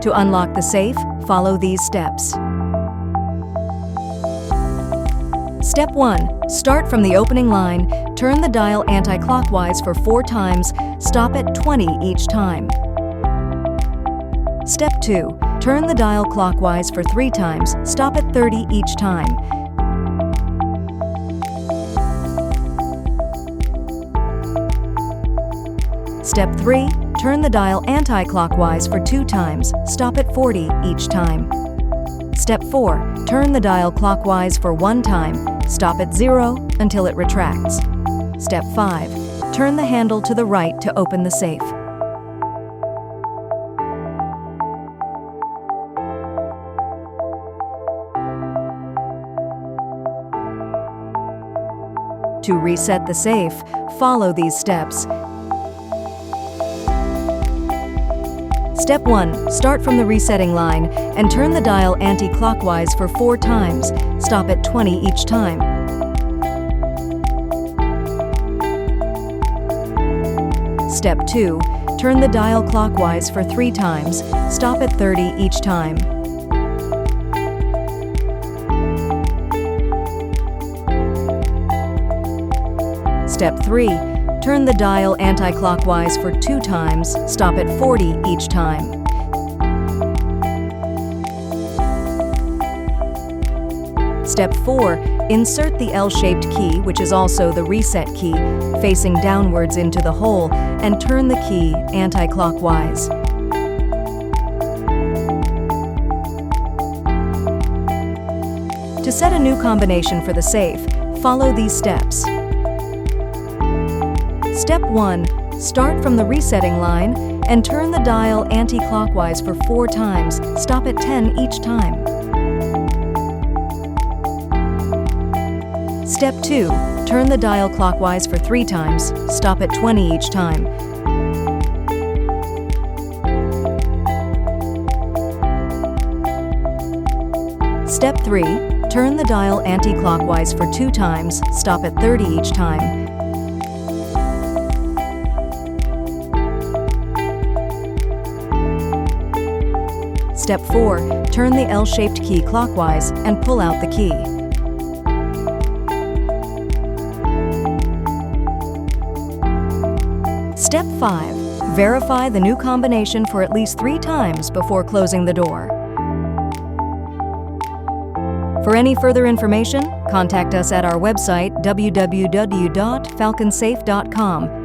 To unlock the safe, follow these steps. Step 1. Start from the opening line, turn the dial anti-clockwise for 4 times, stop at 20 each time. Step 2. Turn the dial clockwise for 3 times, stop at 30 each time. Step 3. Turn the dial anti-clockwise for 2 times, stop at 40 each time. Step 4. Turn the dial clockwise for 1 time, stop at 0 until it retracts. Step 5. Turn the handle to the right to open the safe. To reset the safe, follow these steps. Step 1. Start from the resetting line and turn the dial anti-clockwise for 4 times. Stop at 20 each time. Step 2. Turn the dial clockwise for 3 times. Stop at 30 each time. Step 3. Turn the dial anti-clockwise for 2 times, stop at 40 each time. Step 4. Insert the L-shaped key, which is also the reset key, facing downwards into the hole, and turn the key anti-clockwise. To set a new combination for the safe, follow these steps. Step 1. Start from the resetting line and turn the dial anti-clockwise for 4 times. Stop at 10 each time. Step 2. Turn the dial clockwise for 3 times. Stop at 20 each time. Step 3. Turn the dial anti-clockwise for 2 times. Stop at 30 each time. Step 4. Turn the L-shaped key clockwise and pull out the key. Step 5. Verify the new combination for at least 3 times before closing the door. For any further information, contact us at our website www.falconsafe.com